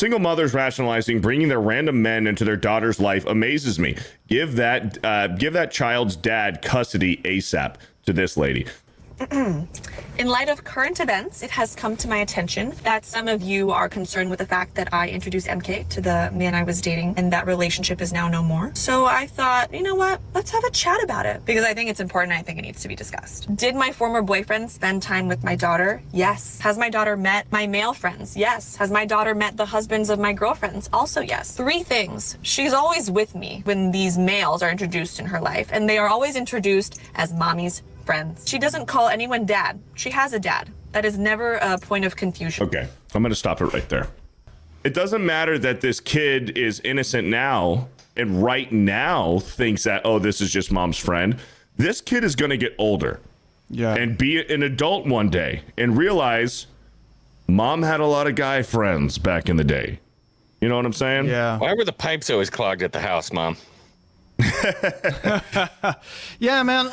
Single mothers rationalizing bringing their random men into their daughter's life amazes me. Give that child's dad custody ASAP to this lady. In light of current events, it has come to my attention that some of you are concerned with the fact that I introduced MK to the man I was dating and that relationship is now no more. So I thought, you know what? Let's have a chat about it because I think it's important. I think it needs to be discussed. Did my former boyfriend spend time with my daughter? Yes. Has my daughter met my male friends? Yes. Has my daughter met the husbands of my girlfriends? Also yes. 3 things. She's always with me when these males are introduced in her life, and they are always introduced as mommy's friends. She doesn't call anyone dad. She has a dad. That is never a point of confusion. Okay, I'm gonna stop it right there. It doesn't matter that this kid is innocent now and right now thinks that, oh, this is just mom's friend. This kid is gonna get older and be an adult one day and realize mom had a lot of guy friends back in the day. You know what I'm saying? Yeah. Why were the pipes always clogged at the house, Mom? Yeah, man.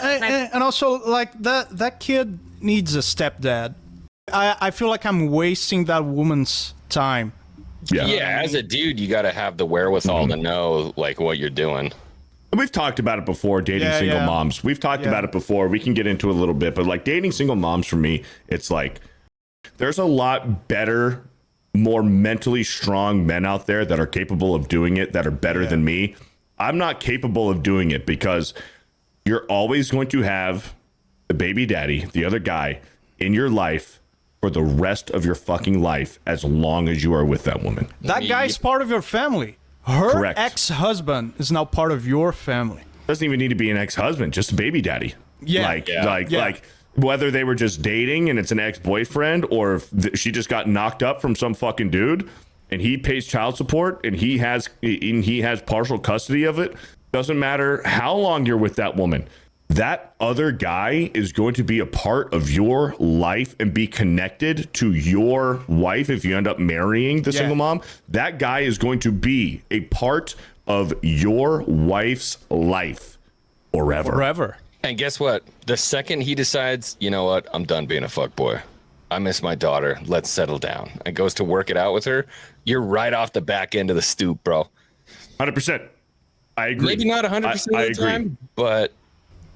And also, like, that kid needs a stepdad. I feel like I'm wasting that woman's time. Yeah, as a dude, you got to have the wherewithal to know, like, what you're doing. We've talked about it before, dating single moms. We've talked about it before. We can get into it a little bit, but like dating single moms for me, it's like there's a lot better, more mentally strong men out there that are capable of doing it, that are better than me. I'm not capable of doing it because you're always going to have the baby daddy, the other guy, in your life for the rest of your fucking life as long as you are with that woman. That guy's part of your family. Her ex-husband is now part of your family. Doesn't even need to be an ex-husband, just a baby daddy. Like whether they were just dating and it's an ex-boyfriend, or if she just got knocked up from some fucking dude and he pays child support and he has partial custody of it. Doesn't matter how long you're with that woman. That other guy is going to be a part of your life and be connected to your wife if you end up marrying the single mom. That guy is going to be a part of your wife's life forever. And guess what? The second he decides, you know what, I'm done being a fuckboy. I miss my daughter. Let's settle down. And goes to work it out with her. You're right off the back end of the stoop, bro. 100%. I agree. Maybe not 100% of the time, but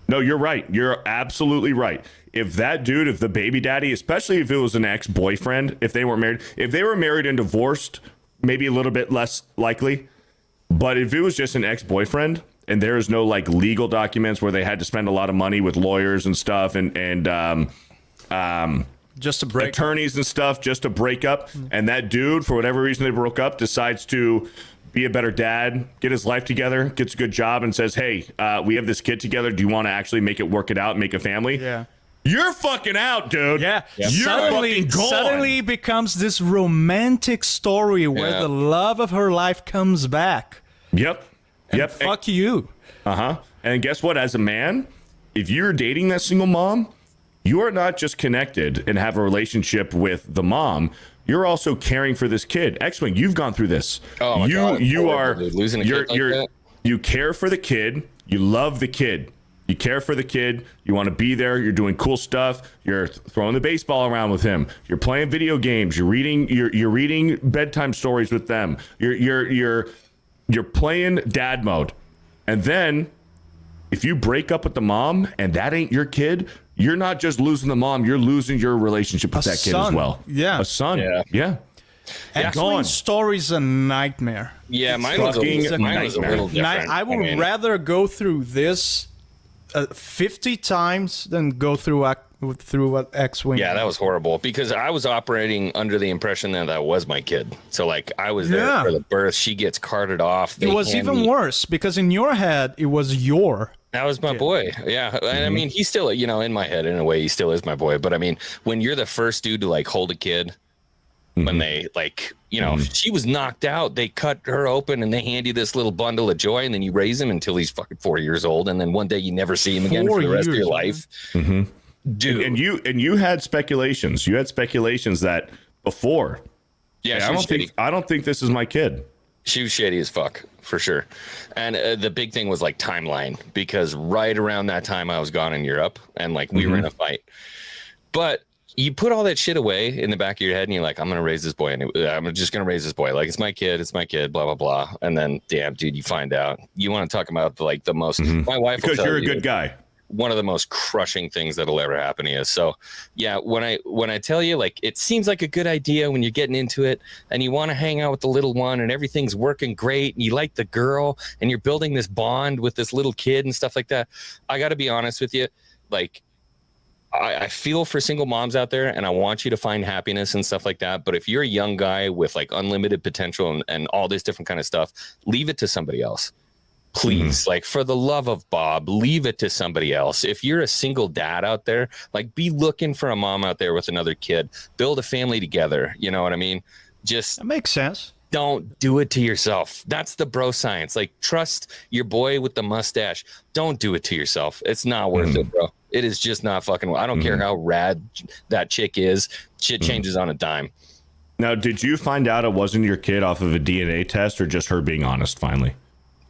no, you're right. You're absolutely right. If the baby daddy, especially if it was an ex-boyfriend, if they were married and divorced, maybe a little bit less likely. But if it was just an ex-boyfriend and there is no like legal documents where they had to spend a lot of money with lawyers and stuff and just to break attorneys and stuff just to break up, and that dude, for whatever reason they broke up, decides to be a better dad, get his life together, gets a good job, and says, hey, we have this kid together. Do you want to actually make it work it out, make a family? Yeah. You're fucking out, dude. Yeah. You're Suddenly it becomes this romantic story where the love of her life comes back. Yep. And fuck you. Uh-huh. And guess what? As a man, if you're dating that single mom, you are not just connected and have a relationship with the mom. You're also caring for this kid. Xwing, you've gone through this. Oh my God. You are losing a kid like that? You care for the kid. You love the kid. You care for the kid. You want to be there. You're doing cool stuff. You're throwing the baseball around with him. You're playing video games. You're reading bedtime stories with them. You're playing dad mode. And then if you break up with the mom and that ain't your kid, you're not just losing the mom, you're losing your relationship with that kid as well. Yeah. A son. Yeah. Xwing's story's a nightmare. Yeah, mine was a little different. I would rather go through this 50 times than go through what Xwing. Yeah, that was horrible because I was operating under the impression that was my kid. So like I was there for the birth. She gets carted off. It was even worse because in your head it was your. That was my boy. Yeah. And I mean, he's still, in my head, in a way, he still is my boy. But I mean, when you're the first dude to like hold a kid, when they like, she was knocked out, they cut her open and they hand you this little bundle of joy. And then you raise him until he's fucking 4 years old. And then one day you never see him again for the rest of your life. Dude. And you had speculations. You had speculations that before. Yeah. I don't think this is my kid. She was shady as fuck, for sure. And the big thing was like timeline, because right around that time I was gone in Europe and like we were in a fight. But you put all that shit away in the back of your head and you're like, I'm going to raise this boy. And I'm just going to raise this boy. Like, it's my kid, blah, blah, blah. And then, damn, dude, you find out. You want to talk about like the most, my wife will Because tell you're a you, good guy. one of the most crushing things that'll ever happen to you. So yeah, when I tell you, like, it seems like a good idea when you're getting into it and you want to hang out with the little one and everything's working great and you like the girl and you're building this bond with this little kid and stuff like that. I got to be honest with you. Like, I feel for single moms out there and I want you to find happiness and stuff like that. But if you're a young guy with like unlimited potential and all this different kind of stuff, leave it to somebody else. Please, like, for the love of Bob, leave it to somebody else. If you're a single dad out there, like, be looking for a mom out there with another kid. Build a family together. You know what I mean? Just That makes sense. don't do it to yourself. That's the bro science. Like, trust your boy with the mustache. Don't do it to yourself. It's not worth it, bro. It is just not fucking. I don't care how rad that chick is. Shit changes on a dime. Now, did you find out it wasn't your kid off of a DNA test or just her being honest finally?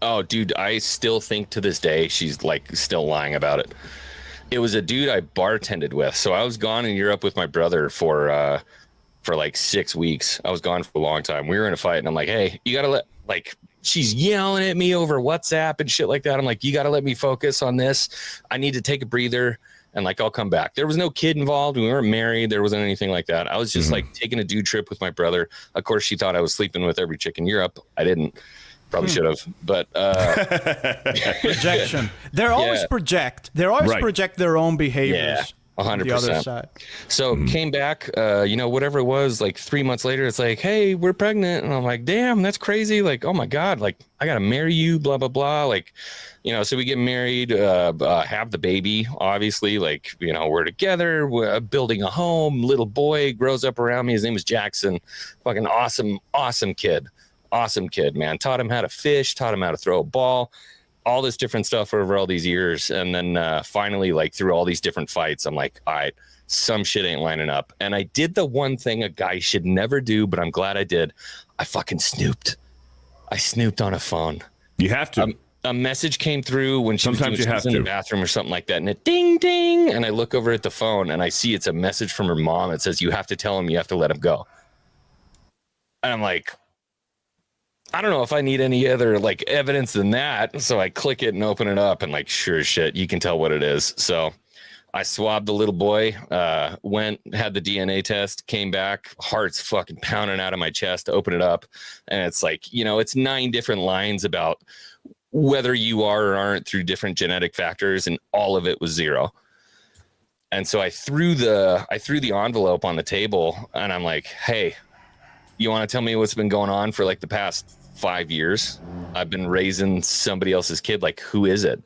Oh, dude, I still think to this day she's like still lying about it. It was a dude I bartended with. So I was gone in Europe with my brother for like 6 weeks. I was gone for a long time. We were in a fight and I'm like, hey, you gotta let, like, she's yelling at me over WhatsApp and shit like that. I'm like, you gotta let me focus on this. I need to take a breather and like I'll come back. There was no kid involved. We weren't married. There wasn't anything like that. I was just like taking a dude trip with my brother. Of course, she thought I was sleeping with every chick in Europe. I didn't. Probably should have, but Projection. They're always project. They always project their own behaviors. Yeah, 100%. The other side. So came back, whatever it was, like 3 months later, it's like, hey, we're pregnant. And I'm like, damn, that's crazy. Like, oh my God, like I got to marry you, blah, blah, blah. Like, so we get married, have the baby, obviously, like, we're together, we're building a home, little boy grows up around me. His name is Jackson. Fucking awesome kid. Awesome kid, man. Taught him how to fish, taught him how to throw a ball, all this different stuff over all these years. And then finally, like, through all these different fights, I'm like, all right, some shit ain't lining up. And I did the one thing a guy should never do, but I'm glad I did. I fucking snooped. I snooped on a phone. You have to. A message came through when she was in the bathroom or something like that, and it ding, ding. And I look over at the phone and I see it's a message from her mom. It says, you have to tell him, you have to let him go. And I'm like, I don't know if I need any other like evidence than that. So I click it and open it up and like, sure as shit, you can tell what it is. So I swabbed the little boy, went, had the DNA test, came back, heart's fucking pounding out of my chest to open it up. And it's like, it's 9 different lines about whether you are or aren't through different genetic factors. And all of it was 0. And so I threw the envelope on the table and I'm like, hey, you want to tell me what's been going on for like the past 5 years? I've been raising somebody else's kid. Like, who is it?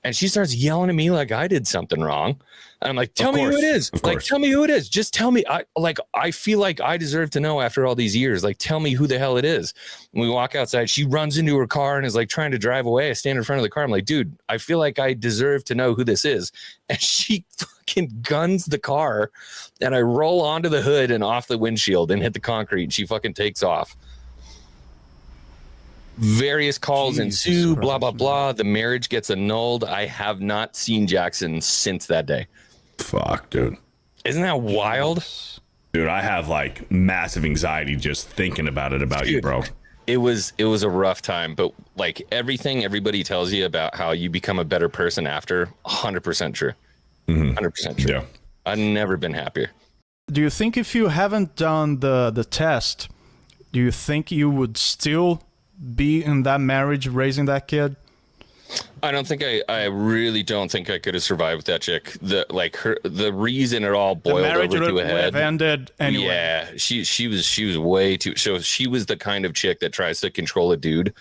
And she starts yelling at me like I did something wrong. And I'm like, tell me who it is. Like, tell me who it is. Just tell me. I feel like I deserve to know after all these years. Like, tell me who the hell it is. When we walk outside, she runs into her car and is like trying to drive away. I stand in front of the car. I'm like, dude, I feel like I deserve to know who this is. And she fucking guns the car and I roll onto the hood and off the windshield and hit the concrete. And she fucking takes off. Various calls ensue, blah, blah, blah. The marriage gets annulled. I have not seen Jackson since that day. Fuck, dude. Isn't that wild? Dude, I have like massive anxiety just thinking about you, bro. It was a rough time, but like everything everybody tells you about how you become a better person after, 100% true. 100% true. Yeah. I've never been happier. Do you think if you haven't done the test, do you think you would still be in that marriage raising that kid? I don't think I really don't think I could have survived with that chick. The reason it all boiled over to a head. Have ended anyway. Yeah, she was way too. So she was the kind of chick that tries to control a dude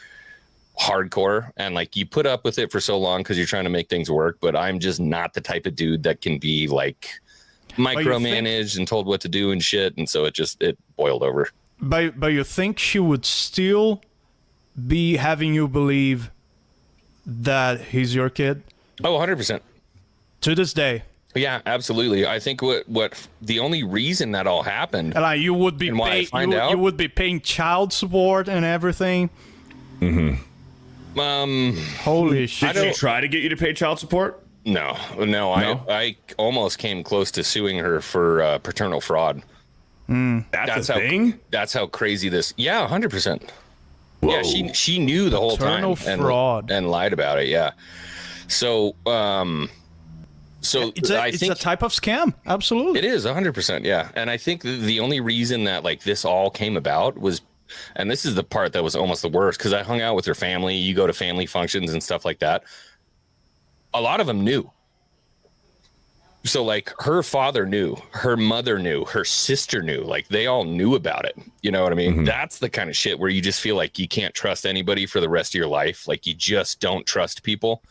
hardcore, and like you put up with it for so long because you're trying to make things work. But I'm just not the type of dude that can be like micromanaged and told what to do and shit. And so it boiled over. But you think she would still be having you believe that he's your kid? Oh, 100%. To this day. Yeah, absolutely. I think what the only reason that all happened, and you would be you would be paying child support and everything. Mm-hmm. Holy shit! Did she try to get you to pay child support? No. I almost came close to suing her for paternal fraud. That's a thing? That's how crazy this. Yeah, 100%. Yeah, she knew the whole time fraud. and lied about it. Yeah. So it's a type of scam. Absolutely. It is 100%. Yeah. And I think the only reason that like this all came about was, and this is the part that was almost the worst, because I hung out with her family. You go to family functions and stuff like that. A lot of them knew. So like her father knew, her mother knew, her sister knew, like they all knew about it. You know what I mean? That's the kind of shit where you just feel like you can't trust anybody for the rest of your life. Like you just don't trust people.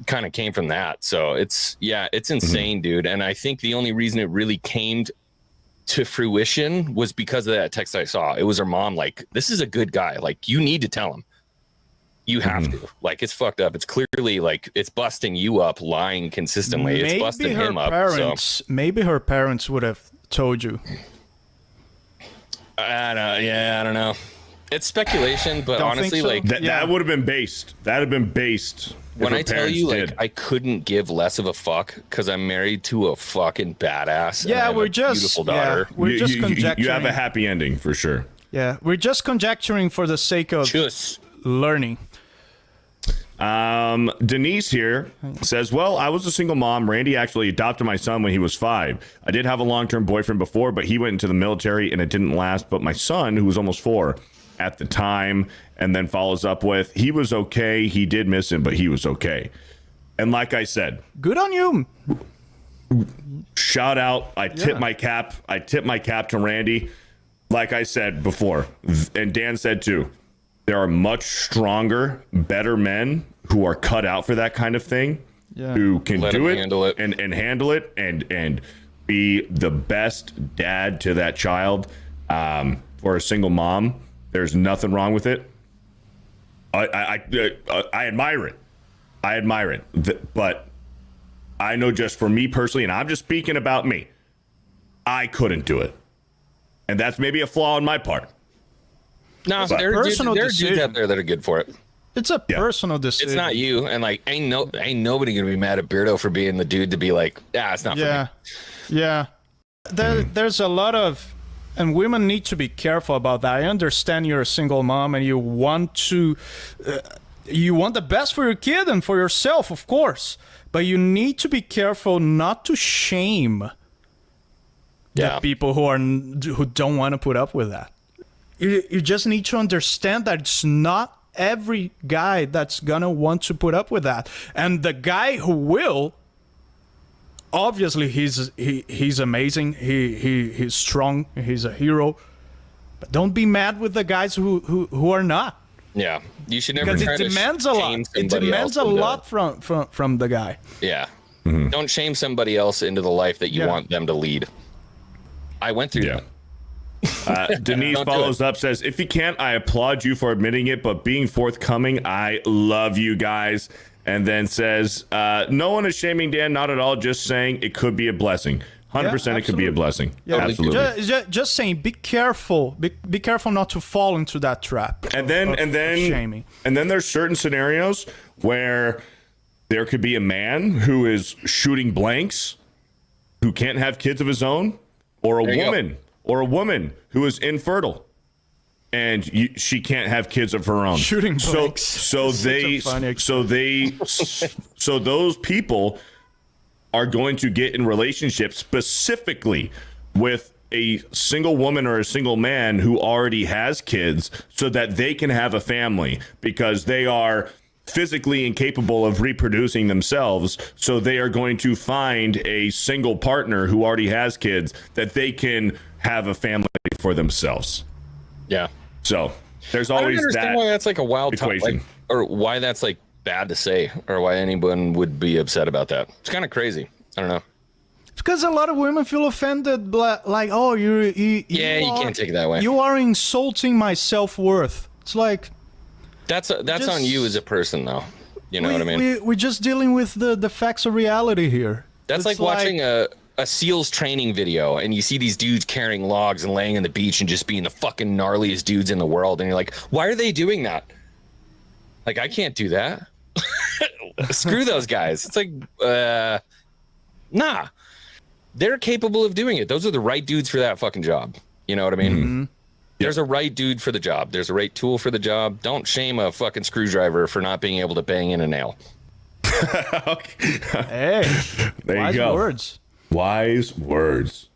Kind of came from that. So it's insane, dude. And I think the only reason it really came to fruition was because of that text I saw. It was her mom like, this is a good guy. Like you need to tell him. You have to. Like it's fucked up. It's clearly like it's busting you up lying consistently. It's busting him up. So. Maybe her parents would have told you. I don't know. It's speculation, but honestly, so? Like that would have been based. That'd have been based. When I tell you, like, I couldn't give less of a fuck because I'm married to a fucking badass. Yeah, and I have a beautiful daughter. Yeah, we're just conjecturing. You have a happy ending for sure. Yeah, we're just conjecturing for the sake of learning. Denise here says, well, I was a single mom. Randy actually adopted my son when he was 5. I did have a long-term boyfriend before, but he went into the military and it didn't last. But my son, who was almost 4 at the time, and then follows up with, he was okay. He did miss him, but he was okay. And like I said, good on you. Shout out. I tip my cap. I tip my cap to Randy. Like I said before, and Dan said too, there are much stronger, better men who are cut out for that kind of thing, who can do it, and handle it and be the best dad to that child. For a single mom, there's nothing wrong with it. I admire it. I admire it. But I know just for me personally, and I'm just speaking about me, I couldn't do it. And that's maybe a flaw on my part. No, there are dudes out there that are good for it. It's a personal decision. It's not you, and like ain't nobody gonna be mad at Beardo for being the dude to be like, it's not for me. Yeah. There's a lot of, and women need to be careful about that. I understand you're a single mom and you want the best for your kid and for yourself, of course, but you need to be careful not to shame the people who don't want to put up with that. You just need to understand that it's not every guy that's gonna want to put up with that, and the guy who will, obviously he's amazing. He's strong. He's a hero. But don't be mad with the guys who are not. Yeah, you should never. Because it demands a lot. It demands a lot from the guy. Yeah, don't shame somebody else into the life that you want them to lead. I went through that. Denise follows up, says, if you can't, I applaud you for admitting it, but being forthcoming, I love you guys. And then says, no one is shaming Dan, not at all, just saying it could be a blessing. 100% it could be a blessing. Yeah, absolutely. Just saying, be careful. Be careful not to fall into that trap. And then shaming. And then there's certain scenarios where there could be a man who is shooting blanks, who can't have kids of his own, or a woman who is infertile and she can't have kids of her own. Shooting blanks. So those people are going to get in relationships specifically with a single woman or a single man who already has kids so that they can have a family because they are physically incapable of reproducing themselves. So they are going to find a single partner who already has kids that they can have a family for themselves. Yeah. So there's always that. I don't understand why that's like a wild equation, or why that's like bad to say, or why anyone would be upset about that. It's kind of crazy. I don't know. It's because a lot of women feel offended, like, oh, you can't take it that way. You are insulting my self-worth. It's like that's on you as a person, though. You know what I mean? We're just dealing with the facts of reality here. That's like watching a SEALs training video and you see these dudes carrying logs and laying on the beach and just being the fucking gnarliest dudes in the world, and you're like, why are they doing that? Like, I can't do that. Screw those guys. It's like, nah, they're capable of doing it. Those are the right dudes for that fucking job. You know what I mean? Mm-hmm. There's a right dude for the job. There's a right tool for the job. Don't shame a fucking screwdriver for not being able to bang in a nail. Hey, there you go. Words. Wise words.